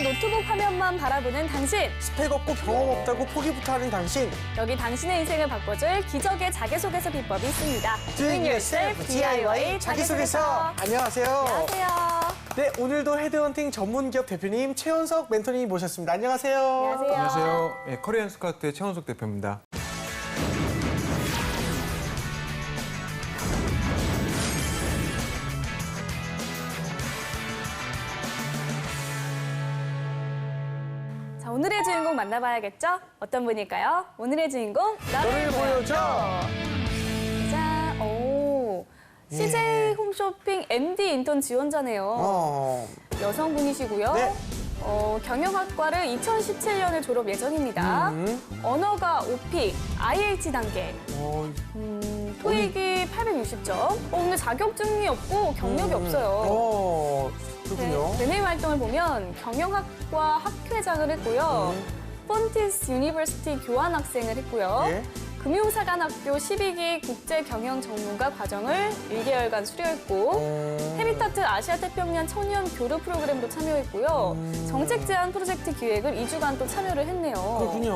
노트북 화면만 바라보는 당신. 스펙 없고 경험 없다고 포기부터 하는 당신. 여기 당신의 인생을 바꿔줄 기적의 자기소개서 비법이 있습니다. Doing Yourself DIY 자기소개서. 안녕하세요. 안녕하세요. 네, 오늘도 헤드헌팅 전문기업 대표님 최원석 멘토님 모셨습니다. 안녕하세요. 안녕하세요. 안녕하세요. 네, 커리앤 스카우트의 최원석 대표입니다. 자, 오늘의 주인공 만나봐야겠죠? 어떤 분일까요? 오늘의 주인공 너를 보여줘. 자, 오, 예. CJ 홈쇼핑 MD 인턴 지원자네요. 여성분이시고요. 네. 경영학과를 2017년에 졸업 예정입니다. 언어가 OP, IH 단계. 토익이 860점. 근데 자격증이 없고 경력이 없어요. 그렇군요. 대내 활동을 보면 경영학과 학회장을 했고요. 폰티스 유니버시티 교환학생을 했고요. 예. 금융사관학교 12기 국제경영전문가 과정을 1개월간 수료했고 헤비타트 아시아태평양 청년 교류 프로그램도 참여했고요. 정책 제안 프로젝트 기획을 2주간 또 참여를 했네요. 그렇군요.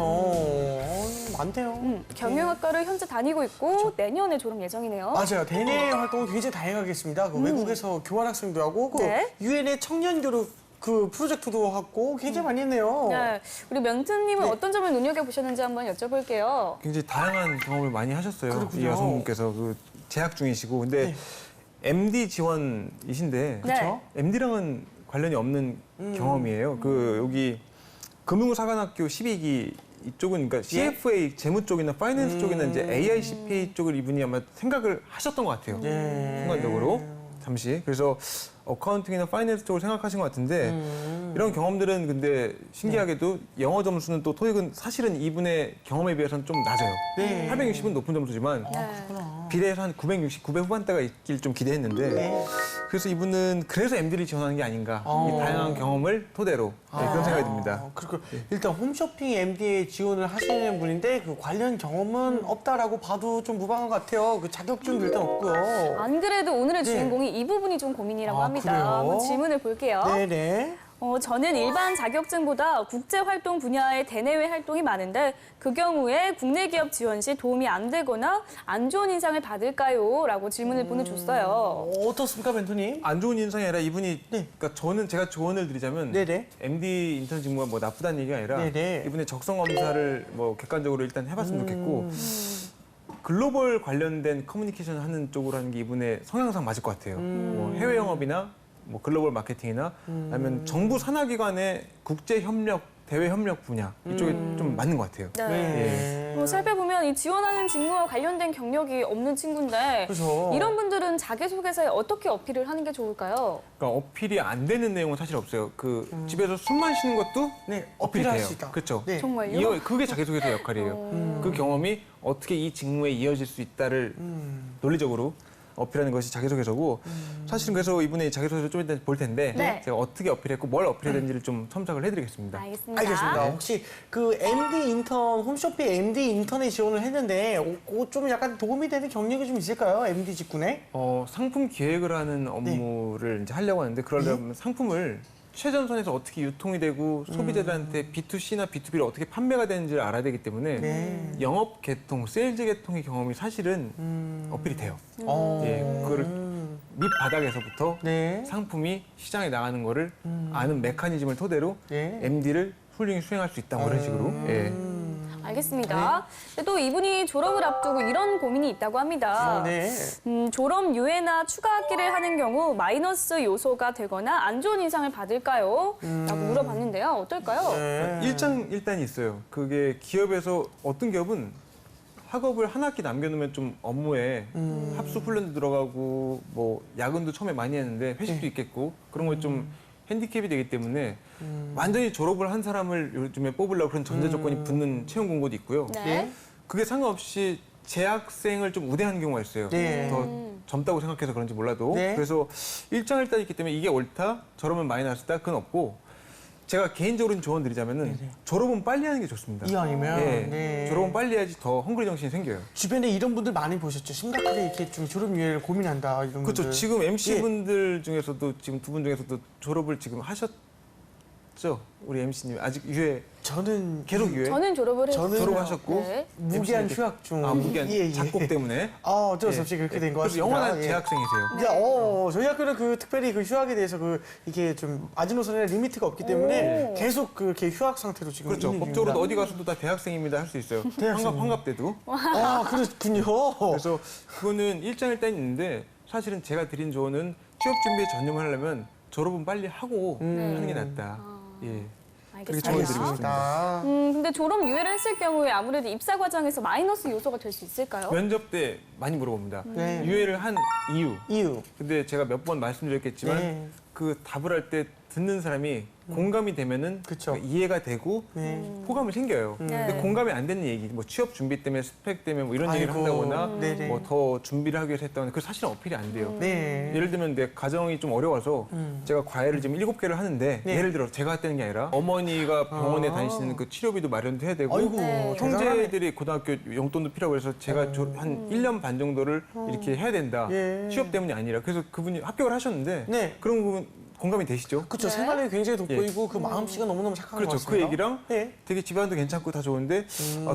많대요. 경영학과를 현재 다니고 있고 내년에 졸업 예정이네요. 맞아요. 대내 활동은 굉장히 다양하겠습니다. 외국에서 교환학생도 하고, 네. 유엔의 청년교류 프로젝트도 하고 굉장히 많이 했네요. 네, 우리 멘트님은 네. 어떤 점을 눈여겨보셨는지 한번 여쭤볼게요. 굉장히 다양한 경험을 많이 하셨어요. 그렇군요. 이 여성분께서 재학 중이시고. 근데 네. MD 지원이신데 그쵸? MD랑은 관련이 없는 경험이에요. 여기 금융사관학교 12기 이쪽은 그러니까 CFA 재무 쪽이나 파이낸스 쪽이나 이제 AICPA 쪽을 이분이 아마 생각을 하셨던 것 같아요. 순간적으로 잠시. 그래서 어카운팅이나 파이낸스 쪽을 생각하신 것 같은데 이런 경험들은 근데 신기하게도 영어 점수는 또 토익은 사실은 이분의 경험에 비해서는 좀 낮아요. 네. 860은 높은 점수지만 비례해서 한 960, 900 후반대가 있길 좀 기대했는데 네. 그래서 이분은 그래서 MD를 지원하는 게 아닌가. 이 다양한 경험을 토대로 그런 생각이 듭니다. 그리고 일단 홈쇼핑 MD에 지원을 하시는 분인데 그 관련 경험은 없다라고 봐도 좀 무방한 것 같아요. 그 자격증도 일단 없고요. 안 그래도 오늘의 네. 주인공이 이 부분이 좀 고민이라고 아, 합니다. 그래요? 한번 질문을 볼게요. 네네. 저는 일반 자격증보다 국제활동 분야의 대내외 활동이 많은데 그 경우에 국내 기업 지원 시 도움이 안 되거나 안 좋은 인상을 받을까요? 라고 질문을 보내줬어요. 어떻습니까, 멘토님? 안 좋은 인상이 아니라 이분이 네. 그러니까 제가 조언을 드리자면 네네. MD 인턴 직무가 뭐 나쁘다는 얘기가 아니라 네네. 이분의 적성 검사를 뭐 객관적으로 일단 해봤으면 좋겠고 글로벌 관련된 커뮤니케이션 하는 쪽으로 하는 게 이분의 성향상 맞을 것 같아요. 뭐 해외 영업이나 뭐 글로벌 마케팅이나 아니면 정부 산하기관의 국제 협력, 대외 협력 분야 이쪽에 좀 맞는 것 같아요. 네. 살펴보면 이 지원하는 직무와 관련된 경력이 없는 친구인데 그죠. 이런 분들은 자기소개서에 어떻게 어필을 하는 게 좋을까요? 그러니까 어필이 안 되는 내용은 사실 없어요. 집에서 숨만 쉬는 것도 네, 어필이 어필할 돼요. 수 있다. 그렇죠. 네. 정말요? 그게 자기소개서 역할이에요. 그 경험이 어떻게 이 직무에 이어질 수 있다를 논리적으로 어필하는 것이 자기소개서고 사실은 그래서 이분의 자기소개서를 좀 이따 볼 텐데 네. 제가 어떻게 어필했고 뭘 어필해야 되는지를 좀 첨삭을 해드리겠습니다. 알겠습니다. 알겠습니다. 혹시 그 MD 인턴, 홈쇼핑 MD 인턴에 지원을 했는데 좀 약간 도움이 되는 경력이 좀 있을까요? MD 직군에? 상품 기획을 하는 업무를 이제 하려고 하는데 그러려면 상품을 최전선에서 어떻게 유통이 되고 소비자들한테 B2C나 B2B를 어떻게 판매가 되는지를 알아야 되기 때문에 영업 계통, 세일즈 계통의 경험이 사실은 어필이 돼요. 그거를 밑바닥에서부터 네. 상품이 시장에 나가는 거를 아는 메커니즘을 토대로 MD를 훌륭히 수행할 수 있다, 뭐 이런 식으로. 알겠습니다. 근데 또 이분이 졸업을 앞두고 이런 고민이 있다고 합니다. 네. 졸업 유예나 추가 학기를 하는 경우 마이너스 요소가 되거나 안 좋은 인상을 받을까요? 라고 물어봤는데요. 어떨까요? 일단이 있어요. 그게 기업에서 어떤 기업은 학업을 한 학기 남겨놓으면 좀 업무에 합숙 훈련도 들어가고 뭐 야근도 처음에 많이 했는데 회식도 있겠고 그런 거에 좀 핸디캡이 되기 때문에 완전히 졸업을 한 사람을 요즘에 뽑으려고 그런 전제 조건이 붙는 채용 공고도 있고요. 네. 그게 상관없이 재학생을 좀 우대하는 경우가 있어요. 네. 더 젊다고 생각해서 그런지 몰라도. 네. 그래서 일장일단이 있기 때문에 이게 옳다, 저러면 마이너스다, 그건 없고 제가 개인적으로는 조언 드리자면은 졸업은 빨리 하는 게 좋습니다. 이왕이면. 네. 졸업은 빨리 해야지 더 헝그리 정신이 생겨요. 주변에 이런 분들 많이 보셨죠? 심각하게 이렇게 좀 졸업 유예를 고민한다 이런 그렇죠. 분들. 지금 MC 분들 중에서도 지금 두 분 중에서도 졸업을 지금 하셨지 졸업하셨죠? 우리 MC님 아직 유예 저는 계속 유예? 저는 졸업을 했어요. 저는 졸업하셨고 네. 무기한 MC 님 휴학 중. 무기한 예, 예. 작곡 때문에 어쩔 수 없이 그렇게 된 것 그래서 같습니다. 영원한 예. 재학생이세요. 네. 이제 저희 학교는 그 특별히 그 휴학에 대해서 이게 좀 마지노선이나 리미트가 없기 때문에 오. 계속 그렇게 휴학 상태로 지금 그렇죠. 있는 법적으로도 중입니다. 어디 가서도 다 대학생입니다 할 수 있어요. 환갑 때도. 아, 그렇군요. 그래서 그거는 일장일단이 있는데 사실은 제가 드린 조언은 취업 준비에 전념을 하려면 졸업은 빨리 하고 하는 게 낫다. 예. 그렇게 조언 드리고 싶습니다. 근데 졸업 유예를 했을 경우에 아무래도 입사 과정에서 마이너스 요소가 될 수 있을까요? 면접 때 많이 물어봅니다. 네. 유예를 한 이유. 이유. 근데 제가 몇 번 말씀드렸겠지만 네. 그 답을 할 때 듣는 사람이 공감이 되면은 그쵸. 이해가 되고 네. 호감이 생겨요. 네. 근데 공감이 안 되는 얘기, 뭐 취업 준비 때문에 스펙 때문에 뭐 이런 얘기를 아이고. 한다거나 네네. 뭐 더 준비를 하기 위해서 했다거나 그 사실은 어필이 안 돼요. 네. 예를 들면 내 가정이 좀 어려워서 제가 과외를 지금 7개를 하는데 네. 예를 들어 제가 했다는 게 아니라 어머니가 병원에 다니시는 그 치료비도 마련도 해야 되고 아이고, 네. 형제들이 고등학교 용돈도 필요하고 그래서 제가 한 1년 반 정도를 이렇게 해야 된다. 예. 취업 때문이 아니라. 그래서 그분이 합격을 하셨는데 네. 그런 부분 공감이 되시죠? 그렇죠. 네. 생활력이 굉장히 돋보이고 그 마음씨가 너무너무 착한 것 그렇죠. 같습니다. 그 얘기랑 네. 되게 집안도 괜찮고 다 좋은데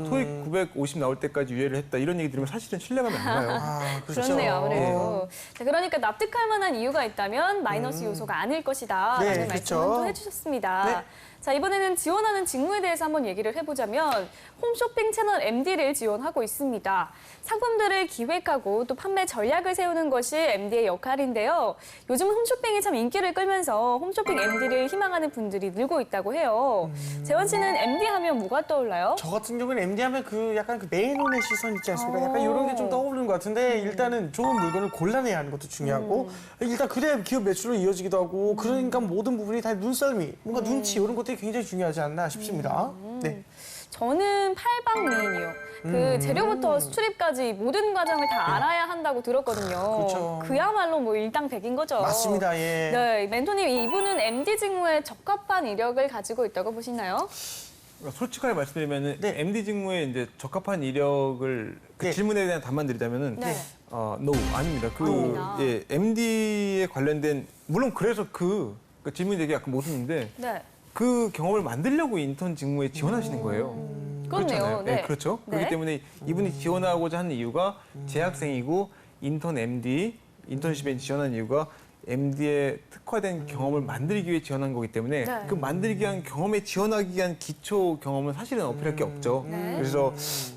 토익 950 나올 때까지 유예를 했다 이런 얘기 들으면 사실은 신뢰감이 안 가요. 아, 그렇죠. 그렇네요, 아무래도. 자, 그러니까 납득할 만한 이유가 있다면 마이너스 요소가 아닐 것이다. 네, 라는 그렇죠. 말씀을 또 해주셨습니다. 네. 자, 이번에는 지원하는 직무에 대해서 한번 얘기를 해보자면 홈쇼핑 채널 MD를 지원하고 있습니다. 상품들을 기획하고 또 판매 전략을 세우는 것이 MD의 역할인데요. 요즘 홈쇼핑이 참 인기를 끌면서 홈쇼핑 MD를 희망하는 분들이 늘고 있다고 해요. 재원 씨는 MD 하면 뭐가 떠올라요? 저 같은 경우는 MD 하면 그 약간 그 매너의 시선 있지 않습니까? 약간 이런 게 좀 떠오르는 것 같은데 일단은 좋은 물건을 골라내야 하는 것도 중요하고 일단 그래야 기업 매출로 이어지기도 하고 그러니까 모든 부분이 다 눈썰미, 뭔가 눈치 이런 것들이 굉장히 중요하지 않나 싶습니다. 네. 저는 팔방미인이요. 그 재료부터 수출입까지 모든 과정을 다 알아야 한다고 들었거든요. 그렇죠. 그야말로 뭐 일당백인 거죠. 맞습니다. 예. 네, 멘토님 이분은 MD 직무에 적합한 이력을 가지고 있다고 보시나요? 그러니까 솔직하게 말씀드리면 네. MD 직무에 이제 적합한 이력을 그 네. 질문에 대한 답만 드리자면은 네. no 아닙니다. 아닙니다. MD에 관련된 물론 그래서 그 질문이 되게 약간 모순인데 네. 그 경험을 만들려고 인턴 직무에 지원하시는 거예요. 그렇네요. 그렇잖아요. 네. 그렇죠. 네. 그렇기 때문에 이분이 지원하고자 하는 이유가 재학생이고 인턴 MD, 인턴십에 지원한 이유가 MD에 특화된 경험을 만들기 위해 지원한 거기 때문에 네. 그 만들기 위한 경험에 지원하기 위한 기초 경험은 사실은 어필할 게 없죠. 네. 그래서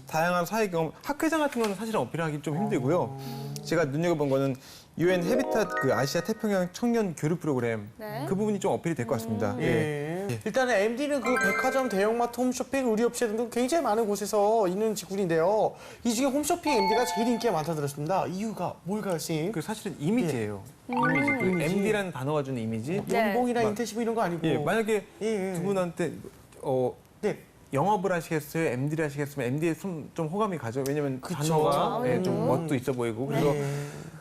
다양한 사회 경험, 학회장 같은 거는 사실은 어필하기 좀 힘들고요. 제가 눈여겨본 거는 UN 헤비tat 그 아시아 태평양 청년 교류 프로그램 네. 그 부분이 좀 어필이 될 것 같습니다. 예. 예. 일단은 MD는 그 백화점, 대형마트, 홈쇼핑, 의류업체 등등 굉장히 많은 곳에서 있는 직군인데요. 이 중에 홈쇼핑 MD가 제일 인기가 많다 들었습니다. 이유가 뭘까요, 선생님? 그 사실은 이미지예요. 이미지. 그 이미지. MD라는 단어가 주는 이미지. 네. 연봉이나 막- 인턴십 이런 거 아니고. 예, 만약에 예, 예. 두 분한테 네. 영업을 하시겠어요? MD를 하시겠으면 MD에 좀 호감이 가죠. 왜냐면 그쵸. 단어가 예, 좀 아무래도. 멋도 있어 보이고. 그래서 네.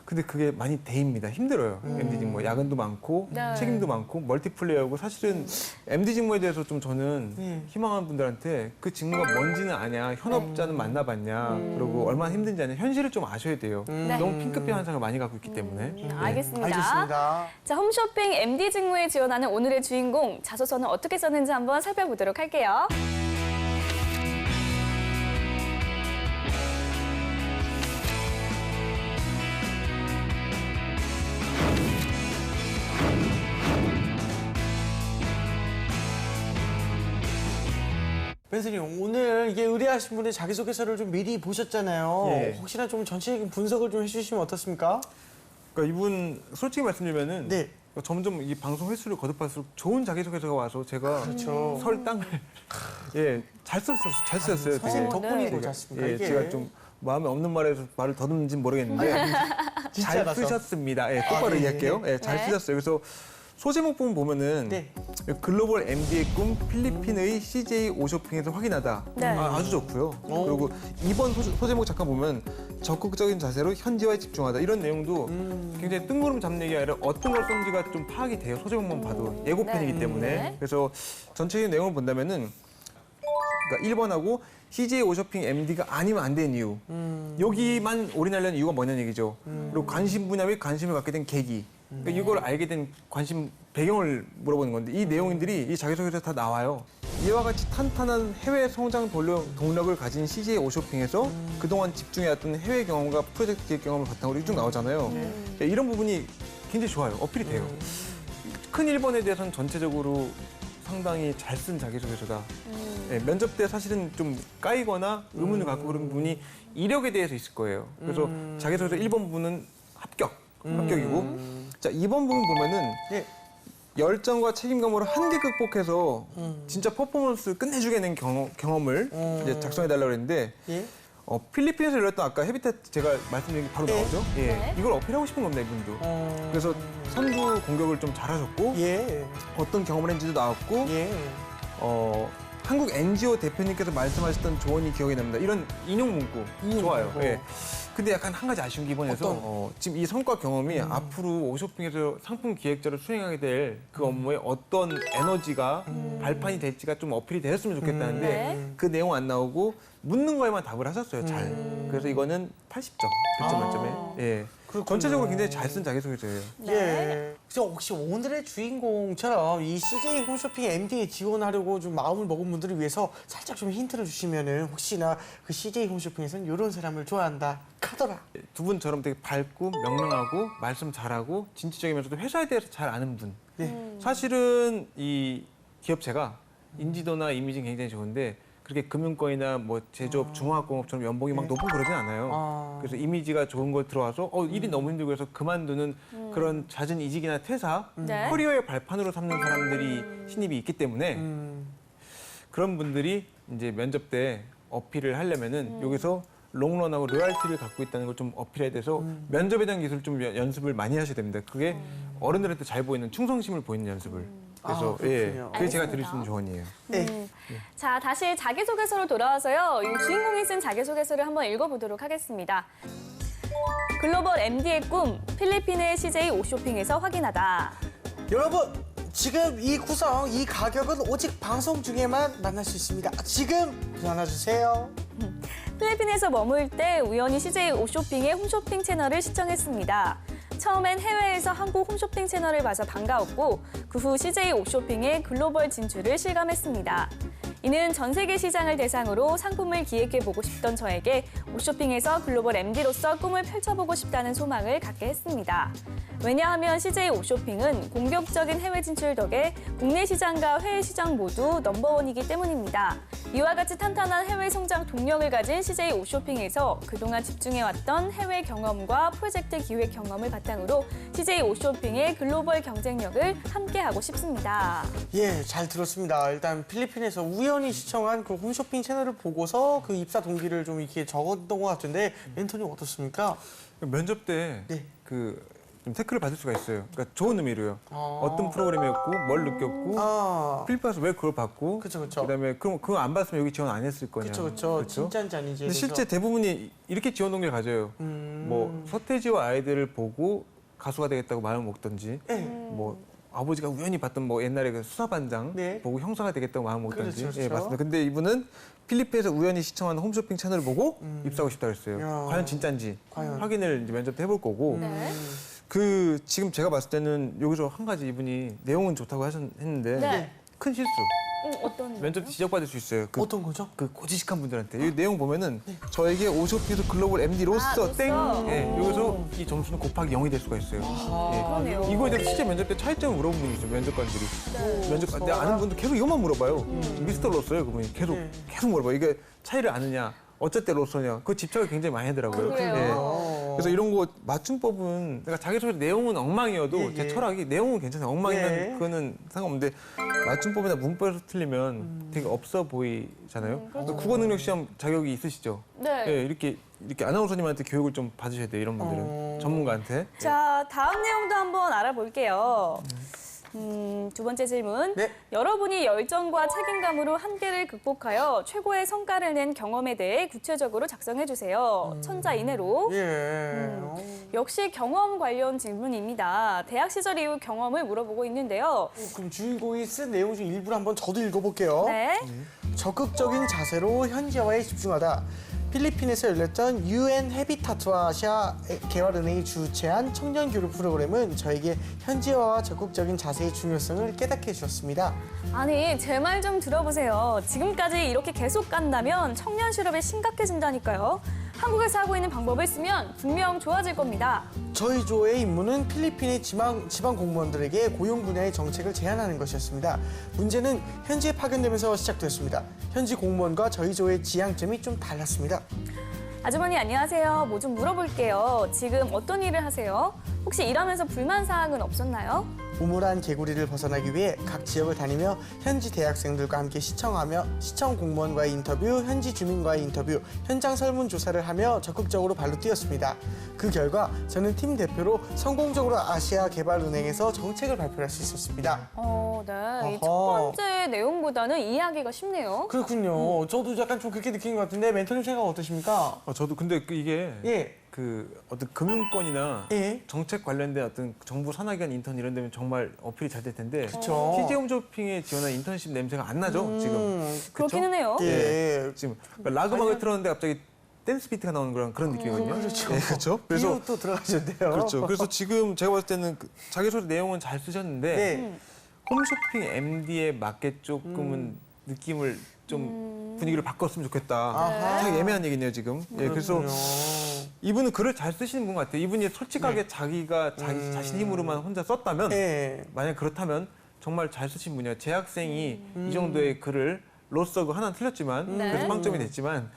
근데 그게 많이 대입니다. 힘들어요. MD 직무. 야근도 많고 네. 책임도 많고 멀티플레이어고 사실은 MD 직무에 대해서 좀 저는 네. 희망하는 분들한테 그 직무가 뭔지는 아냐, 현업자는 만나봤냐, 그리고 얼마나 힘든지 아냐, 현실을 좀 아셔야 돼요. 네. 너무 핑크빛 환상을 많이 갖고 있기 때문에. 알겠습니다. 알겠습니다. 자, 홈쇼핑 MD 직무에 지원하는 오늘의 주인공 자소서는 어떻게 썼는지 한번 살펴보도록 할게요. 벤슨님, 오늘 이게 의뢰하신 분의 자기소개서를 좀 미리 보셨잖아요. 예. 혹시나 좀 전체적인 분석을 좀 해주시면 어떻습니까? 그러니까 이분 솔직히 말씀드리면은 네. 점점 이 방송 횟수를 거듭할수록 좋은 자기소개서가 와서 제가 그렇죠. 설 땅을 잘 쓰셨어요. 되게. 선생님 덕분인 네. 거지 않습니까? 예, 이게. 제가 좀 마음에 없는 말에서 말을 더듬는지는 모르겠는데 잘 진짜라서. 쓰셨습니다. 예, 똑바로 네. 얘기할게요. 예, 잘 네. 쓰셨어요. 그래서 소제목 부분 보면은 네. 글로벌 MD의 꿈 필리핀의 CJ 오쇼핑에서 확인하다. 네. 아주 좋고요. 그리고 이번 소제목 잠깐 보면 적극적인 자세로 현지화에 집중하다. 이런 내용도 굉장히 뜬구름 잡는 얘기가 아니라 어떤 걸 썼는지가 좀 파악이 돼요. 소제목만 봐도 예고편이기 네. 때문에. 네. 그래서 전체적인 내용을 본다면은 그러니까 1번하고 CJ 오쇼핑 MD가 아니면 안 되는 이유. 여기만 올인하려는 이유가 뭐냐는 얘기죠. 그리고 관심 분야에 관심을 갖게 된 계기. 그러니까 이걸 알게 된 관심 배경을 물어보는 건데 이 내용들이 이 자기소개서에 다 나와요. 이와 같이 탄탄한 해외 성장 동력을 가진 CJ 오쇼핑에서 그동안 집중해왔던 해외 경험과 프로젝트 기획 경험을 바탕으로 쭉 나오잖아요. 이런 부분이 굉장히 좋아요. 어필이 돼요. 큰 일본에 대해서는 전체적으로 상당히 잘 쓴 자기소개서다. 예, 면접 때 사실은 좀 까이거나 의문을 갖고 그런 부분이 이력에 대해서 있을 거예요. 그래서 자기소개서 1번 부분은 합격이고 자 2번 부분 보면은 네. 열정과 책임감으로 한계 극복해서 진짜 퍼포먼스를 끝내주겠는 경험을 이제 작성해달라고 그랬는데 예. 필리핀에서 열렸던 아까 헤비tat 제가 말씀드린 게 바로 네. 나오죠. 예. 네. 이걸 어필하고 싶은 겁니다, 이분도. 그래서 선두 공격을 좀 잘하셨고 예. 어떤 경험을 했는지도 나왔고 예. 한국 NGO 대표님께서 말씀하셨던 조언이 기억이 납니다. 이런 인용 문구 좋아요. 문구. 예. 근데 약간 한 가지 아쉬운 게 이번에서 지금 이 성과 경험이 앞으로 오쇼핑에서 상품 기획자를 수행하게 될 그 업무에 어떤 에너지가 발판이 될지가 좀 어필이 되었으면 좋겠다는데 네. 그 내용 안 나오고 묻는 거에만 답을 하셨어요. 잘. 그래서 이거는 80점. 100점 만점에. 예. 그렇군요. 전체적으로 굉장히 잘 쓴 자기소개서예요. 네. 예. 그래서 혹시 오늘의 주인공처럼 이 CJ 홈쇼핑 MD에 지원하려고 좀 마음을 먹은 분들을 위해서 살짝 좀 힌트를 주시면은 혹시나 그 CJ 홈쇼핑에서는 이런 사람을 좋아한다 카더라. 두 분처럼 되게 밝고 명랑하고 말씀 잘하고 진취적이면서도 회사에 대해서 잘 아는 분. 네. 사실은 이 기업체가 인지도나 이미지는 굉장히 좋은데 그렇게 금융권이나 뭐 제조업, 중화학공업처럼 연봉이 막 높고 그러진 않아요. 그래서 이미지가 좋은 걸 들어와서 일이 너무 힘들고 해서 그만두는 그런 잦은 이직이나 퇴사, 네. 커리어의 발판으로 삼는 사람들이 신입이 있기 때문에 그런 분들이 이제 면접 때 어필을 하려면은 여기서 롱런하고 로얄티를 갖고 있다는 걸 좀 어필해야 돼서 면접에 대한 기술을 좀 연습을 많이 하셔야 됩니다. 그게 어른들한테 잘 보이는 충성심을 보이는 연습을. 그래서 예, 그렇군요. 그게 제가 알겠습니다. 드릴 수 있는 조언이에요. 네. 자, 다시 자기소개서로 돌아와서요. 이 주인공이 쓴 자기소개서를 한번 읽어보도록 하겠습니다. 글로벌 MD의 꿈, 필리핀의 CJ 오쇼핑에서 확인하다. 여러분 지금 이 구성, 이 가격은 오직 방송 중에만 만날 수 있습니다. 지금 전화주세요. 필리핀에서 머물 때 우연히 CJ 오쇼핑의 홈쇼핑 채널을 시청했습니다. 처음엔 해외에서 한국 홈쇼핑 채널을 봐서 반가웠고 그 후 CJ 오쇼핑의 글로벌 진출을 실감했습니다. 이는 전 세계 시장을 대상으로 상품을 기획해보고 싶던 저에게 오쇼핑에서 글로벌 MD로서 꿈을 펼쳐보고 싶다는 소망을 갖게 했습니다. 왜냐하면 CJ 오쇼핑은 공격적인 해외 진출 덕에 국내 시장과 해외 시장 모두 넘버원이기 때문입니다. 이와 같이 탄탄한 해외 성장 동력을 가진 CJ 오쇼핑에서 그동안 집중해왔던 해외 경험과 프로젝트 기획 경험을 바탕으로 CJ 오쇼핑의 글로벌 경쟁력을 함께하고 싶습니다. 예, 잘 들었습니다. 일단 필리핀에서 우연히 시청한 그 홈쇼핑 채널을 보고서 그 입사 동기를 좀 이렇게 적었던 것 같은데 멘토님 어떻습니까? 면접 때 네. 좀 태클을 받을 수가 있어요. 그러니까 좋은 의미로요. 어떤 프로그램이었고 뭘 느꼈고 필리핀에서 왜 그걸 받고 그쵸, 그쵸. 그다음에 그럼 그거 안 받으면 여기 지원 안 했을 거냐. 그렇죠. 진짜인지 아닌지. 근데 실제 대부분이 이렇게 지원 동기를 가져요. 뭐 서태지와 아이들을 보고 가수가 되겠다고 마음을 먹던지 뭐 아버지가 우연히 봤던 뭐 옛날에 그 수사반장 네. 보고 형사가 되겠다고 마음 먹던지. 그렇죠, 예, 그렇죠. 맞습니다. 근데 이분은 필리핀에서 우연히 시청한 홈쇼핑 채널을 보고 입사하고 싶다 그랬어요. 야. 과연 진짜인지 과연. 확인을 이제 면접 때 해볼 거고. 네. 그 지금 제가 봤을 때는 여기서 한 가지 이분이 내용은 좋다고 했는데 네. 큰 실수. 어떤 면접 때 지적받을 수 있어요. 그, 어떤 거죠? 그 고지식한 분들한테 이 내용 보면은 저에게 오쇼핑에서 글로벌 MD로서 로서. 땡. 예, 여기서 이 점수는 곱하기 0이 될 수가 있어요. 그러네요. 이거에 대해서 실제 면접 때 차이점을 물어본 분이 있어요. 면접관들이. 면접관 내 아는 분도 계속 이것만 물어봐요. 미스터 로서예요, 그분이 계속 물어봐요. 이게 차이를 아느냐, 어쩔 때 로서냐. 그 집착을 굉장히 많이 하더라고요. 그래요? 그래서 이런 거 맞춤법은 그러니까 자기소개 내용은 엉망이어도 예, 예. 제 철학이 내용은 괜찮아요. 엉망이면 예. 그거는 상관없는데 맞춤법이나 문법에서 틀리면 되게 없어 보이잖아요. 그래서 국어 능력 시험 자격이 있으시죠? 네. 예, 이렇게 아나운서님한테 교육을 좀 받으셔야 돼요. 이런 분들은 전문가한테. 자, 다음 내용도 한번 알아볼게요. 두 번째 질문. 네. 여러분이 열정과 책임감으로 한계를 극복하여 최고의 성과를 낸 경험에 대해 구체적으로 작성해 주세요. 천자 이내로. 예. 역시 경험 관련 질문입니다. 대학 시절 이후 경험을 물어보고 있는데요. 그럼 주인공이 쓴 내용 중 일부를 한번 저도 읽어볼게요. 네. 적극적인 자세로 현재와에 집중하다. 필리핀에서 열렸던 UN 헤비타트와 아시아 개발은행이 주최한 청년 교류 프로그램은 저에게 현지화와 적극적인 자세의 중요성을 깨닫게 해주었습니다. 아니, 제 말 좀 들어보세요. 지금까지 이렇게 계속 간다면 청년 실업이 심각해진다니까요. 한국에서 하고 있는 방법을 쓰면 분명 좋아질 겁니다. 저희 조의 임무는 필리핀의 지방 공무원들에게 고용 분야의 정책을 제안하는 것이었습니다. 문제는 현지에 파견되면서 시작됐습니다. 현지 공무원과 저희 조의 지향점이 좀 달랐습니다. 아주머니 안녕하세요. 뭐 좀 물어볼게요. 지금 어떤 일을 하세요? 혹시 일하면서 불만 사항은 없었나요? 우물한 개구리를 벗어나기 위해 각 지역을 다니며 현지 대학생들과 함께 시청 공무원과의 인터뷰, 현지 주민과의 인터뷰, 현장 설문조사를 하며 적극적으로 발로 뛰었습니다. 그 결과 저는 팀 대표로 성공적으로 아시아 개발은행에서 정책을 발표할 수 있었습니다. 네. 이 첫 어허. 번째 내용보다는 이해하기가 쉽네요. 그렇군요. 저도 약간 좀 그렇게 느낀 것 같은데 멘토님 생각 어떠십니까? 저도 근데 이게 예. 그 어떤 금융권이나 예. 정책 관련된 어떤 정부 산하기관 인턴 이런 데면 정말 어필이 잘 될 텐데 그쵸. TJ 홈쇼핑에 지원한 인턴십 냄새가 안 나죠 지금. 그렇기는 해요. 예. 지금 락 음악을 틀었는데 갑자기 댄스 비트가 나오는 그런 느낌이거든요. 그렇죠. 네, 그렇죠. 그래서 그래서 또 들어가셨대요. 그렇죠. 그래서 지금 제가 봤을 때는 그 자기소개 내용은 잘 쓰셨는데 네. 홈쇼핑 MD에 맞게 조금은 느낌을 좀 분위기를 바꿨으면 좋겠다. 아하. 되게 애매한 얘기네요 지금. 예, 그래서 그렇군요. 이분은 글을 잘 쓰시는 분 같아요. 이분이 솔직하게 자기가 자신 힘으로만 혼자 썼다면 예. 만약 그렇다면 정말 잘 쓰신 분이에요. 재학생이 이 정도의 글을 로써 하나 틀렸지만 네. 그래서 빵점이 됐지만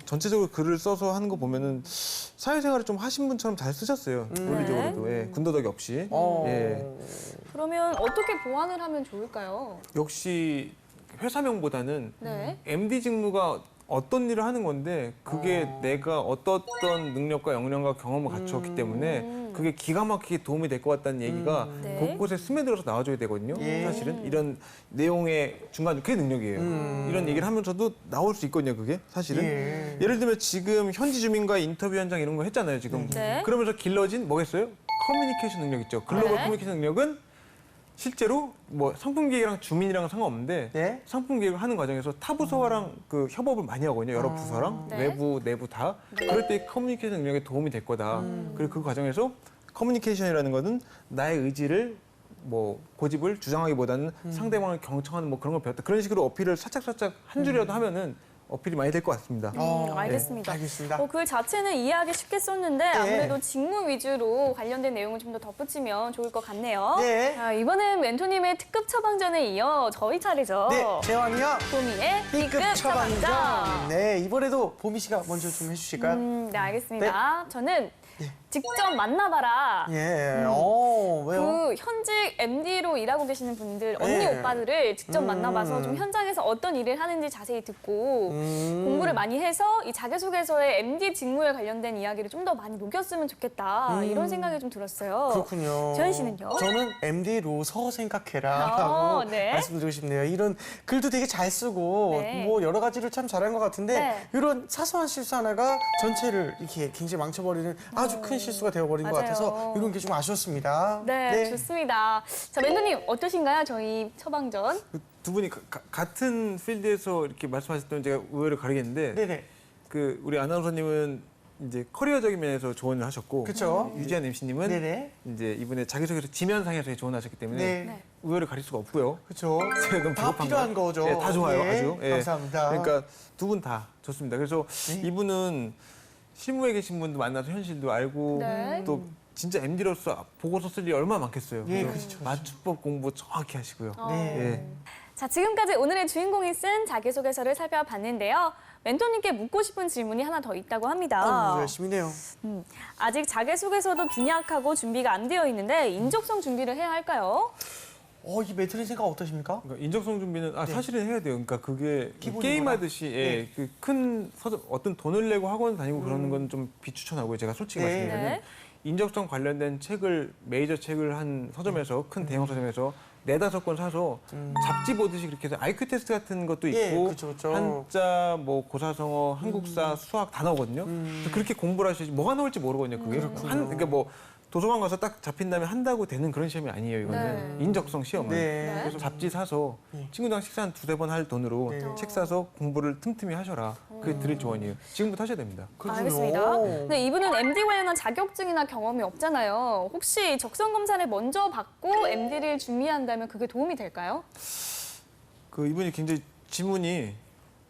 전체적으로 글을 써서 하는 거 보면은 사회생활을 좀 하신 분처럼 잘 쓰셨어요. 논리적으로도 예, 군더더기 없이. 예. 그러면 어떻게 보완을 하면 좋을까요? 역시 회사명보다는 네. MD 직무가 어떤 일을 하는 건데 그게 내가 어떤 능력과 역량과 경험을 갖추었기 때문에 그게 기가 막히게 도움이 될 것 같다는 얘기가 네. 곳곳에 스며들어서 나와줘야 되거든요. 예. 사실은 이런 내용의 중간 그게 능력이에요. 이런 얘기를 하면서도 나올 수 있거든요. 그게 사실은. 예. 예를 들면 지금 현지 주민과의 인터뷰 현장 이런 거 했잖아요. 지금. 네. 그러면서 길러진 뭐겠어요? 커뮤니케이션 능력 있죠. 글로벌 네. 커뮤니케이션 능력은 실제로 뭐 상품 기획이랑 주민이랑 상관없는데 네. 상품 기획을 하는 과정에서 타 부서랑 그 협업을 많이 하거든요. 여러 부서랑 네. 외부, 내부 다. 그럴 때 커뮤니케이션 능력에 도움이 될 거다. 그리고 그 과정에서 커뮤니케이션이라는 거는 나의 의지를 뭐 고집을 주장하기보다는 상대방을 경청하는 뭐 그런 걸 배웠다. 그런 식으로 어필을 살짝 한 줄이라도 하면은 어필이 많이 될 것 같습니다. 알겠습니다. 알겠습니다. 글 자체는 이해하기 쉽게 썼는데 아무래도 직무 위주로 관련된 내용을 좀 더 덧붙이면 좋을 것 같네요. 네. 자, 이번엔 멘토님의 특급 처방전에 이어 저희 차례죠. 네, 재환이요. 보미의 B급 처방전. 네, 이번에도 보미 씨가 먼저 좀 해주실까요? 네, 알겠습니다. 저는 직접 만나봐라. 예, 왜요? 그 현직 MD로 일하고 계시는 분들, 언니 네. 오빠들을 직접 만나봐서 좀 현장에서 어떤 일을 하는지 자세히 듣고 공부를 많이 해서 이 자기소개서에 MD 직무에 관련된 이야기를 좀 더 많이 녹였으면 좋겠다. 이런 생각이 좀 들었어요. 그렇군요. 재현 씨는요? 저는 MD로서 생각해라라고 네. 말씀드리고 싶네요. 이런 글도 되게 잘 쓰고 네. 뭐 여러 가지를 참 잘한 것 같은데 네. 이런 사소한 실수 하나가 전체를 이렇게 굉장히 망쳐버리는 아주 큰 실수가 되어버린 것 맞아요. 같아서 이런 게 좀 아쉬웠습니다. 네, 좋습니다. 자, 멘토님 어떠신가요? 저희 처방전. 두 분이 같은 필드에서 이렇게 말씀하셨던 제가 의외로 가리겠는데 네네. 그 우리 아나운서님은 이제 커리어적인 면에서 조언을 하셨고 그쵸. 유지한 MC님은 네네. 이제 이번에 자기소개서 지면상에서 조언하셨기 때문에 네. 네. 의외로 가릴 수가 없고요. 그렇죠. 제가 너무 다 비겁한가요? 필요한 거죠. 네, 다 좋아요, 예, 아주. 예. 감사합니다. 그러니까 두 분 다 좋습니다. 그래서 네. 이분은 실무에 계신 분도 만나서 현실도 알고 네. 또 진짜 MD로서 보고서 쓸 일이 얼마나 많겠어요. 예, 그래서 그렇죠. 맞춤법 공부 정확히 하시고요. 네. 예. 자, 지금까지 오늘의 주인공이 쓴 자기소개서를 살펴봤는데요. 멘토님께 묻고 싶은 질문이 하나 더 있다고 합니다. 열심히네요. 아직 자기소개서도 빈약하고 준비가 안 되어 있는데 인적성 준비를 해야 할까요? 이 메트리 생각 어떠십니까? 그러니까 인적성 준비는 사실은 해야 돼요. 그러니까 그게 기본이구나. 게임하듯이 네. 그 큰 어떤 돈을 내고 학원 다니고 그러는 건 좀 비추천하고요. 제가 솔직히 네. 말씀드리면 네. 인적성 관련된 책을 메이저 책을 한 서점에서 큰 대형 서점에서 4-5권 사서 잡지 보듯이 그렇게 해서 IQ 테스트 같은 것도 예, 있고 그렇죠, 그렇죠. 한자, 뭐 고사성어, 한국사, 수학 다 나오거든요. 그래서 그렇게 공부를 하셔야지 뭐가 나올지 모르거든요. 그게 그러니까 뭐 도서관 가서 딱 잡힌 다음에 한다고 되는 그런 시험이 아니에요. 이거는 인적성 시험은. 네. 그래서 잡지 사서 친구랑 식사 한 2-3번 할 돈으로 네. 책 사서 공부를 틈틈이 하셔라. 그게 드릴 조언이에요. 지금부터 하셔야 됩니다. 그렇군요. 알겠습니다. 근데 이분은 MD 관련한 자격증이나 경험이 없잖아요. 혹시 적성 검사를 먼저 받고 MD를 준비한다면 그게 도움이 될까요? 그 이분이 굉장히 지문이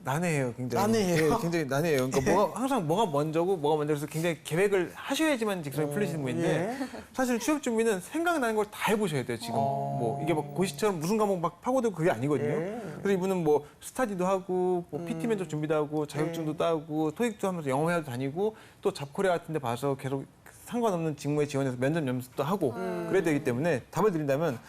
난해해요. 굉장히. 난해해요? 네, 굉장히 난해해요. 그러니까 항상 뭐가 먼저고 뭐가 먼저라서 굉장히 계획을 하셔야지만 직성이 풀리시는 분인데 예. 사실 취업 준비는 생각나는 걸 다 해보셔야 돼요. 지금 뭐 이게 막 고시처럼 무슨 과목 막 파고들고 그게 아니거든요. 예. 그래서 이분은 뭐 스터디도 하고 뭐 PT 면접 준비도 하고 자격증도 따고 토익도 하면서 영어회화도 다니고 또 잡코리아 같은 데 봐서 계속 상관없는 직무에 지원해서 면접 연습도 하고 그래야 되기 때문에 답을 드린다면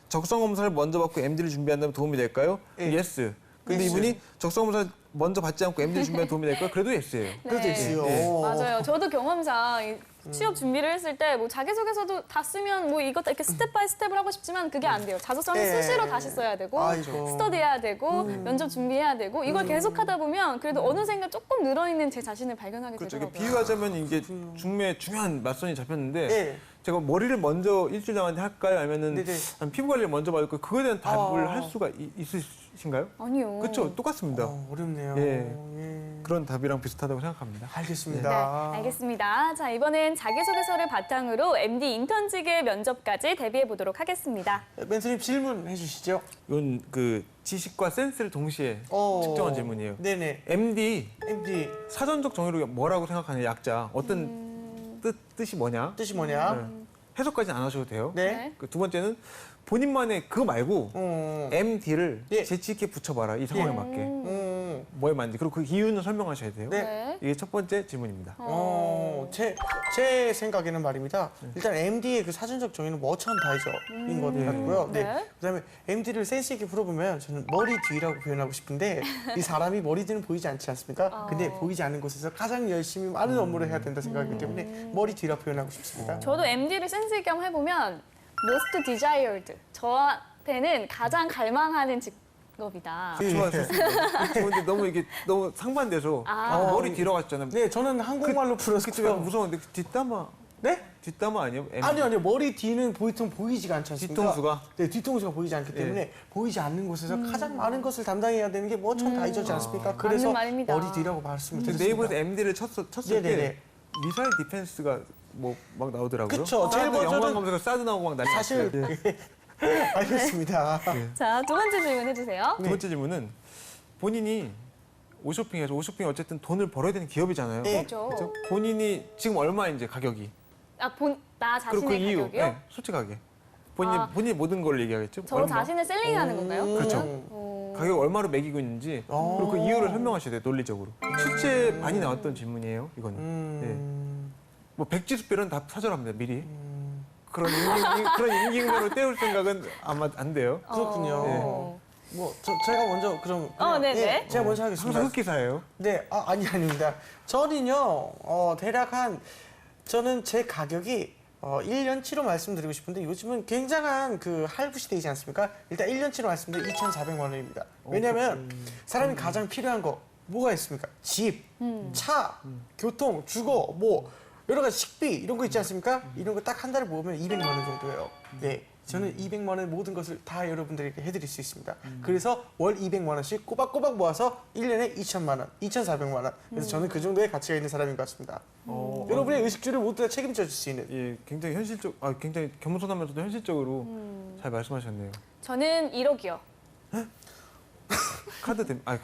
적성 검사를 먼저 받고 MD를 준비한다면 도움이 될까요? 예. 예스. 근데 예스. 이분이 적성 검사 먼저 받지 않고 MD를 준비하면 도움이 될까요? 그래도 예스예요. 그래도 네. 있어요. 예. 맞아요. 저도 경험상 이 취업 준비를 했을 때 뭐 자기소개서도 다 쓰면 뭐 이것도 이렇게 스텝 바이 스텝을 하고 싶지만 그게 안 돼요. 자소서는 예. 수시로 다시 써야 되고 아이고. 스터디해야 되고 면접 준비해야 되고 이걸 계속 하다 보면 그래도 어느샌가 조금 늘어있는 제 자신을 발견하게 그렇죠. 이게 되더라고요. 비유하자면 이게 중매에 중요한 맞선이 잡혔는데 예. 제가 머리를 먼저 일주일 남았는데 할까요? 아니면은 네네. 한 피부 관리를 먼저 받을까요? 그거에 대한 답을 아. 할 수가 있으신가요? 아니요. 그렇죠. 똑같습니다. 어렵네요. 예. 예. 그런 답이랑 비슷하다고 생각합니다. 네, 알겠습니다. 알겠습니다. 자, 이번엔 자기소개서를 바탕으로 MD 인턴직의 면접까지 대비해 보도록 하겠습니다. 멘토님 질문해 주시죠. 이건 그 지식과 센스를 동시에 측정한 질문이에요. 네네. MD MD 사전적 정의로 뭐라고 생각하는 약자 어떤 뜻이 뭐냐? 뜻이 뭐냐? 네. 해석까지는 안 하셔도 돼요. 네. 네. 그 두 번째는 본인만의 그거 말고 MD를 예. 재치 있게 붙여봐라 이 상황에 예. 맞게 뭐에 맞는지 그리고 그 이유는 설명하셔야 돼요. 네. 네. 이게 첫 번째 질문입니다. 제 생각에는 말입니다. 일단 MD의 그 사전적 정의는 머천다이저인 것 같고요. 네. 네. 그다음에 MD를 센스 있게 풀어보면 저는 머리 뒤라고 표현하고 싶은데 이 사람이 머리 뒤는 보이지 않지 않습니까? 근데 보이지 않는 곳에서 가장 열심히 많은 업무를 해야 된다 생각하기 때문에 머리 뒤라 표현하고 싶습니다. 저도 MD를 센스 있게 한번 해보면 most desired. 저한테는 가장 갈망하는 직업이다. 예. 좋아요, 좋습니다. 좋은데 너무 이게 너무 상반돼서 머리 뒤로 갔잖아요. 네, 저는 한국말로 그때 약간 풀었고요. 무서운데 그 뒷담화 네? 뒷담화 아니에요? MD? 아니요. 머리 뒤는 보통 보이지가 않지 않습니까? 뒤통수가? 네, 뒤통수가 보이지 않기 때문에 보이지 않는 곳에서 가장 많은 것을 담당해야 되는 게 머천다이저지 않습니까? 그래서 말입니다. 머리 뒤라고 말씀을 근데 드렸습니다. 네이버에서 MD를 쳤을 네네네. 때 미사일 디펜스가 뭐 막 나오더라고요. 그쵸. 제일 사람들 영광 먼저는 검색어 사드 나오고 막 난리 사실 났어요. 알겠습니다. 자, 두 번째 질문 해주세요. 두 번째 질문은 본인이 오쇼핑에서 오쇼핑이 어쨌든 돈을 벌어야 되는 기업이잖아요. 네. 그렇죠. 본인이 지금 얼마인지 가격이 아, 나 그리고 그 자신의 이유 가격이요? 네, 솔직하게 본인이 모든 걸 얘기하겠죠. 저 얼마? 자신을 셀링하는 건가요? 그렇죠. 어. 가격 얼마로 매기고 있는지 그리고 그 이유를 설명하셔야 돼요. 논리적으로. 실제 많이 나왔던 질문이에요. 이거는. 네. 뭐 백지수별은 다 사절합니다. 미리. 그런 임기응변을 때울 생각은 아마 안 돼요. 그렇군요. 어. 뭐 제가 먼저 그럼 그냥, 네네. 예, 제가 먼저 하겠습니다. 항상 흑기사예요. 네, 아닙니다. 저는요, 대략 저는 제 가격이 1년치로 말씀드리고 싶은데 요즘은 굉장한 그 할부 시대이지 않습니까? 일단 1년치로 말씀드리면 2,400만 원입니다. 왜냐면 사람이 가장 필요한 거 뭐가 있습니까? 집, 차, 교통, 주거, 뭐 여러 가지 식비 이런 거 있지 않습니까? 이런 거 딱 한 달에 모으면 200만 원 정도예요. 네. 저는 200만 원의 모든 것을 다 여러분들에게 해드릴 수 있습니다. 그래서 월 200만 원씩 꼬박꼬박 모아서 1년에 2천만 원, 2,400만 원. 그래서 저는 그 정도의 가치가 있는 사람인 것 같습니다. 여러분의 의식주를 모두 다 책임져 줄 수 있는. 예, 굉장히 굉장히 겸손하면서도 현실적으로 잘 말씀하셨네요. 저는 1억이요. 카드 카드 예. 아,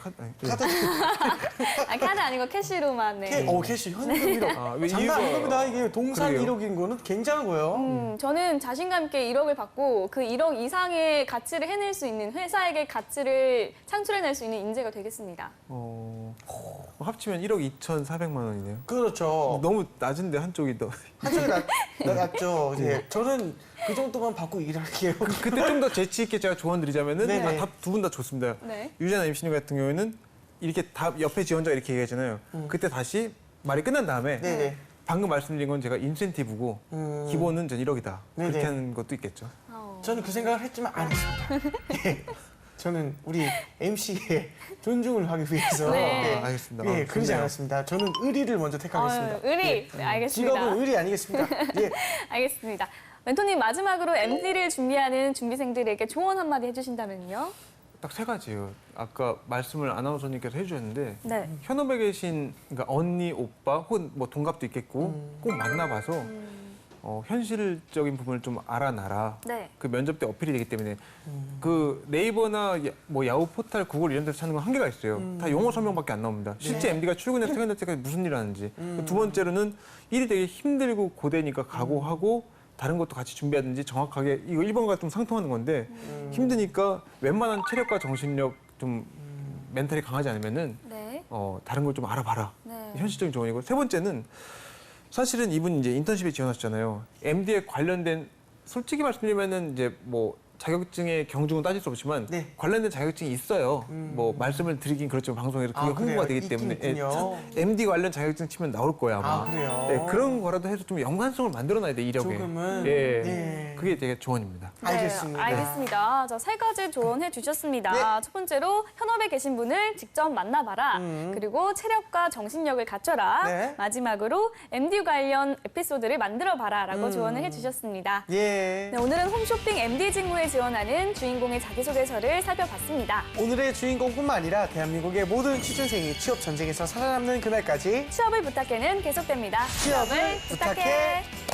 카드 아니고 캐시로만. 네. 캐시 현금 1억. 왜 장난 이유가- 아닙니다. 이게 동산 그러게요. 1억인 거는 굉장한 거예요. 저는 자신감 있게 1억을 받고 그 1억 이상의 가치를 해낼 수 있는 회사에게 가치를 창출해낼 수 있는 인재가 되겠습니다. 합치면 1억 2,400만 원이네요. 그렇죠. 너무 낮은데 한쪽이 더. 한쪽이 낮죠. 네. 저는 그 정도만 받고 일할게요. 그때 좀 더 재치 있게 제가 조언 드리자면은 네네. 두 분 다 좋습니다. 네. 유재나 MC님 같은 경우에는 이렇게 다 옆에 지원자가 이렇게 얘기하잖아요. 그때 다시 말이 끝난 다음에 네네. 방금 말씀드린 건 제가 인센티브고 기본은 전 1억이다. 네네. 그렇게 하는 것도 있겠죠. 저는 그 생각을 했지만 안 했습니다. 예. 저는 우리 MC의 존중을 하기 위해서 네. 알겠습니다. 예, 그러지 좋네요. 않았습니다. 저는 의리를 먼저 택하겠습니다. 의리. 네, 알겠습니다. 직업은 의리 아니겠습니까? 예. 알겠습니다. 멘토님 마지막으로 MD를 준비하는 준비생들에게 조언 한마디 해주신다면요? 딱 세 가지예요. 아까 말씀을 아나운서님께서 해주셨는데 네. 현업에 계신 그러니까 언니, 오빠 혹은 뭐 동갑도 있겠고 꼭 만나봐서 현실적인 부분을 좀 알아놔라. 네. 그 면접 때 어필이 되기 때문에 그 네이버나 뭐 야후 포탈, 구글 이런 데서 찾는 건 한계가 있어요. 다 용어 설명밖에 안 나옵니다. 실제 MD가 출근해서 퇴근할 때까지 무슨 일 하는지. 두 번째로는 일이 되게 힘들고 고되니까 각오하고 다른 것도 같이 준비하든지 정확하게 이거 1번과 좀 상통하는 건데 힘드니까 웬만한 체력과 정신력 좀 멘탈이 강하지 않으면은 네. 다른 걸 좀 알아봐라. 네. 현실적인 조언이고 세 번째는 사실은 이분이 이제 인턴십에 지원하셨잖아요. MD에 관련된 솔직히 말씀드리면은 이제 뭐 자격증의 경중은 따질 수 없지만 네. 관련된 자격증이 있어요. 뭐 말씀을 드리긴 그렇지만 방송에서 그게 그래요? 홍보가 되기 있긴 때문에 있군요. MD 관련 자격증 치면 나올 거야 아마. 그래요? 네, 그런 거라도 해서 좀 연관성을 만들어놔야 돼 이력에. 조금은. 예, 네. 그게 되게 조언입니다. 알겠습니다. 네, 알겠습니다. 자, 세 가지 조언해 주셨습니다. 네. 첫 번째로 현업에 계신 분을 직접 만나봐라. 그리고 체력과 정신력을 갖춰라. 네. 마지막으로 MD 관련 에피소드를 만들어봐라라고 조언을 해주셨습니다. 예. 네, 오늘은 홈쇼핑 MD 직무에 지원하는 주인공의 자기소개서를 살펴봤습니다. 오늘의 주인공뿐만 아니라 대한민국의 모든 취준생이 취업 전쟁에서 살아남는 그날까지 취업을 부탁해는 계속됩니다. 취업을 부탁해.